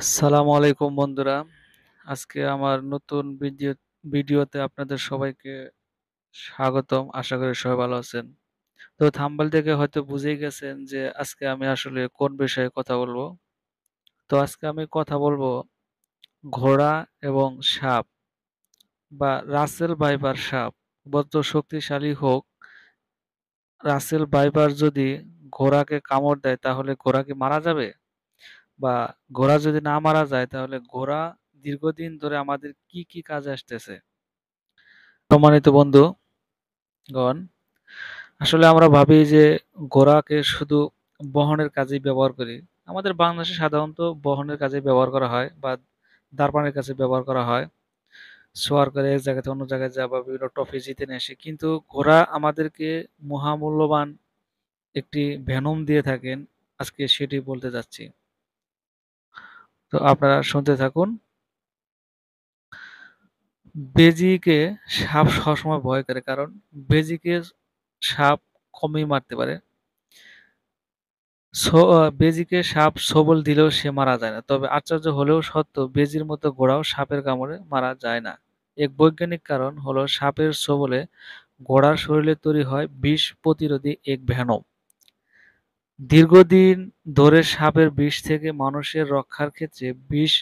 আসসালামু আলাইকুম বন্ধুরা। আজকে আমার নতুন ভিডিওতে আপনাদের সবাইকে স্বাগতম। আশা করি সবাই ভালো আছেন। তো থাম্বনেল দেখে হয়তো বুঝেই গেছেন যে আজকে আমি আসলে কোন বিষয়ে কথা বলবো। তো আজকে আমি কথা বলবো ঘোড়া এবং সাপ বা রাসেল ভাইপার সাপ। যত শক্তিশালী হোক, রাসেল ভাইপার যদি ঘোড়াকে কামড় দেয় তাহলে ঘোড়া কি মারা যাবে? বা ঘোড়া যদি না মারা যায় তাহলে ঘোড়া দীর্ঘদিন ধরে আমাদের কি কি কাজে আসতেছে? সম্মানিত বন্ধুগণ, আসলে আমরা ভাবি যে ঘোড়াকে শুধু বহনের কাজেই ব্যবহার করি। আমাদের বাংলাদেশে সাধারণত বহনের কাজে ব্যবহার করা হয় বা দাঁড়পানের কাছে ব্যবহার করা হয়। সোয়ার করে এক জায়গা থেকে অন্য জায়গায় যাওয়া বা বিভিন্ন ট্রফি জিতে নিয়ে আসে। কিন্তু ঘোড়া আমাদেরকে মহামূল্যবান একটি ভেনম দিয়ে থাকেন। আজকে সেটি বলতে যাচ্ছি। তো আপনারা শুনতে থাকুন। বেজিকে সাপ সবসময় ভয় করে, কারণ বেজিকে সাপ কমই মারতে পারে। বেজিকে সাপ ছোবল দিলেও সে মারা যায় না। তবে আশ্চর্য হলেও সত্য, বেজির মতো ঘোড়াও সাপের কামড়ে মারা যায় না। এক বৈজ্ঞানিক কারণ হলো সাপের ছোবলে ঘোড়ার শরীরে তৈরি হয় বিষ প্রতিরোধী এক ভেনম। দীর্ঘদিন ধরে সাপের বিষ থেকে মানুষের রক্ষার ক্ষেত্রে বিষ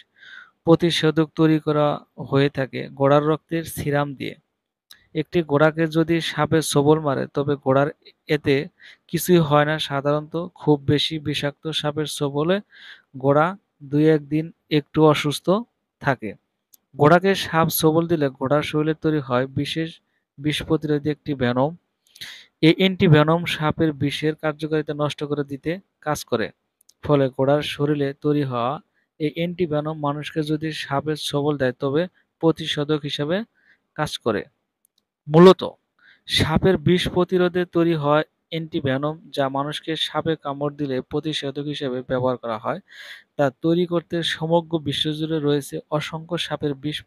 প্রতিষেধক তৈরি করা হয়ে থাকে ঘোড়ার রক্তের সিরাম দিয়ে। একটি ঘোড়াকে যদি সাপে ছোবল মারে তবে ঘোড়ার এতে কিছুই হয় না। সাধারণত খুব বেশি বিষাক্ত সাপের ছোবলে ঘোড়া ২-১ দিন একটু অসুস্থ থাকে। ঘোড়াকে সাপ ছোবল দিলে ঘোড়ার শরীরে তৈরি হয় বিশেষ বিষ প্রতিরোধী একটি ভেনম। এই অ্যান্টিভেনম সাপের বিষের কার্যকারিতা নষ্ট করে দিতে কাজ করে। ফলে ঘোড়ার শরীরে তৈরি হওয়া এই অ্যান্টিভেনম মানুষকে যদি সাপে ছোবল দেয় তবে প্রতিষেধক হিসেবে কাজ করে। মূলত সাপের বিষ প্রতিরোধে তৈরি হয় অ্যান্টিভেনম, যা মানুষকে সাপে কামড় দিলে প্রতিষেধক হিসেবে ব্যবহার করা হয়। তা তৈরি করতে সমগ্র বিশ্বজুড়ে রয়েছে অসংখ্য সাপের বিষ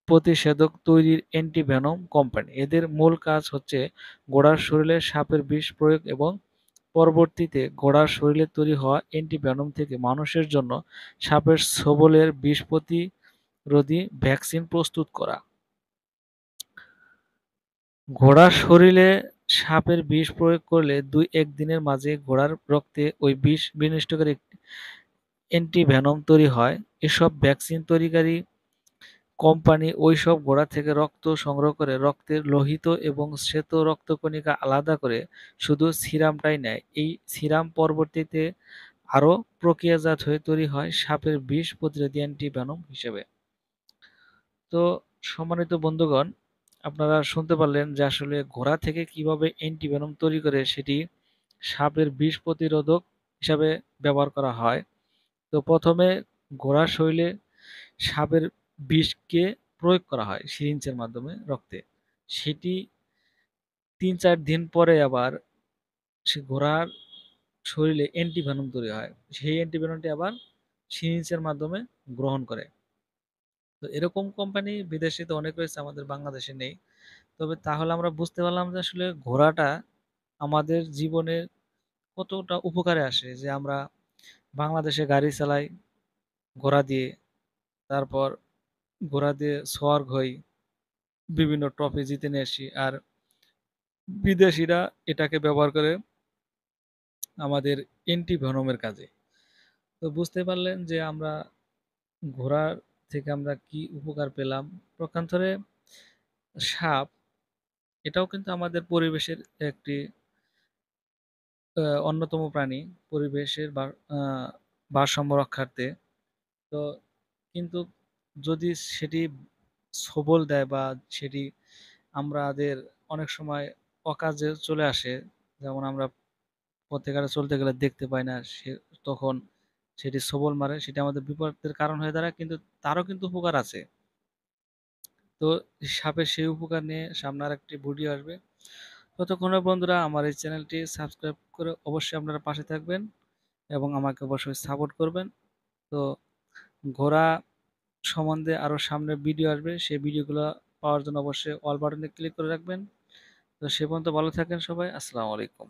প্রতিষেধক তৈরির অ্যান্টিভেনম কোম্পানি। এদের মূল কাজ হচ্ছে ঘোড়ার শরীরে সাপের বিষ প্রয়োগ এবং পরবর্তীতে ঘোড়ার শরীরে তৈরি হওয়া অ্যান্টিভেনম থেকে মানুষের জন্য সাপের ছোবলের বিষ প্রতিরোধী ভ্যাকসিন প্রস্তুত করা। ঘোড়ার শরীরে সাপের বিষ প্রয়োগ করলে ২-১ দিনের মাঝে ঘোড়ার রক্তে ওই বিষ বিনষ্টকারী অ্যান্টিভেনম তৈরি হয়। এসব ভ্যাকসিন তৈরিকারী কোম্পানি ওইসব ঘোড়া থেকে রক্ত সংগ্রহ করে রক্তের লোহিত এবং শ্বেত রক্তকণিকা আলাদা করে শুধু সিরামটাই নেয়। এই সিরাম পরবর্তীতে আরও প্রক্রিয়াজাত হয়ে তৈরি হয় সাপের বিষ প্রতিরোধী অ্যান্টিভেনম হিসেবে। তো সম্মানিত বন্ধুগণ, আপনারা শুনতে পারলেন যে আসলে ঘোড়া থেকে কিভাবে অ্যান্টিভেনম তৈরি করে সেটি সাপের বিষ প্রতিরোধক হিসাবে ব্যবহার করা হয়। তো প্রথমে ঘোড়ার শরীরে সাপের বিষকে প্রয়োগ করা হয় সিরিঞ্জের মাধ্যমে রক্তে। সেটি ৩-৪ দিন পরে আবার সে ঘোড়ার শরীরে অ্যান্টিভেনম তৈরি হয়। সেই অ্যান্টিভেনমটি আবার সিরিঞ্জের মাধ্যমে গ্রহণ করে। তো এরকম কোম্পানি বিদেশে তো অনেক রয়েছে, আমাদের বাংলাদেশে নেই। তবে তাহলে আমরা বুঝতে পারলাম যে আসলে ঘোড়াটা আমাদের জীবনের কতটা উপকারে আসে, যে আমরা বাংলাদেশে গাড়ি চালাই ঘোড়া দিয়ে, তারপর ঘোড়া দিয়ে সোয়ার্গ হই, বিভিন্ন ট্রফি জিতে নিয়ে আসি, আর বিদেশিরা এটাকে ব্যবহার করে আমাদের অ্যান্টিভেনমের কাজে। তো বুঝতে পারলেন যে আমরা ঘোড়ার থেকে আমরা কি উপকার পেলাম। পক্ষান্তরে সাপ, এটাও কিন্তু আমাদের পরিবেশের একটি অন্যতম প্রাণী, পরিবেশের ভারসাম্য রক্ষার্থে। তো কিন্তু যদি সেটি ছোবল দেয় বা সেটি আমাদের অনেক সময় অকাজে চলে আসে, যেমন আমরা পথে ঘাটে চলতে গেলে দেখতে পাই না, সে তখন সেটি ছোবল মারে, সেটি আমাদের বিপদের কারণ হয়ে দাঁড়ায়। কিন্তু তারও কিন্তু উপকার আছে। তো সাপের সেই উপকার নিয়ে সামনে আরেকটি ভিডিও আসবে। ততক্ষণে বন্ধুরা আমার এই চ্যানেলটি সাবস্ক্রাইব করে অবশ্যই আপনারা পাশে থাকবেন এবং আমাকে অবশ্যই সাপোর্ট করবেন। তো ঘোড়া সম্বন্ধে আরও সামনে ভিডিও আসবে, সেই ভিডিওগুলো পাওয়ার জন্য অবশ্যই অল বাটনে ক্লিক করে রাখবেন। তো সে পর্যন্ত ভালো থাকেন সবাই। আসসালামু আলাইকুম।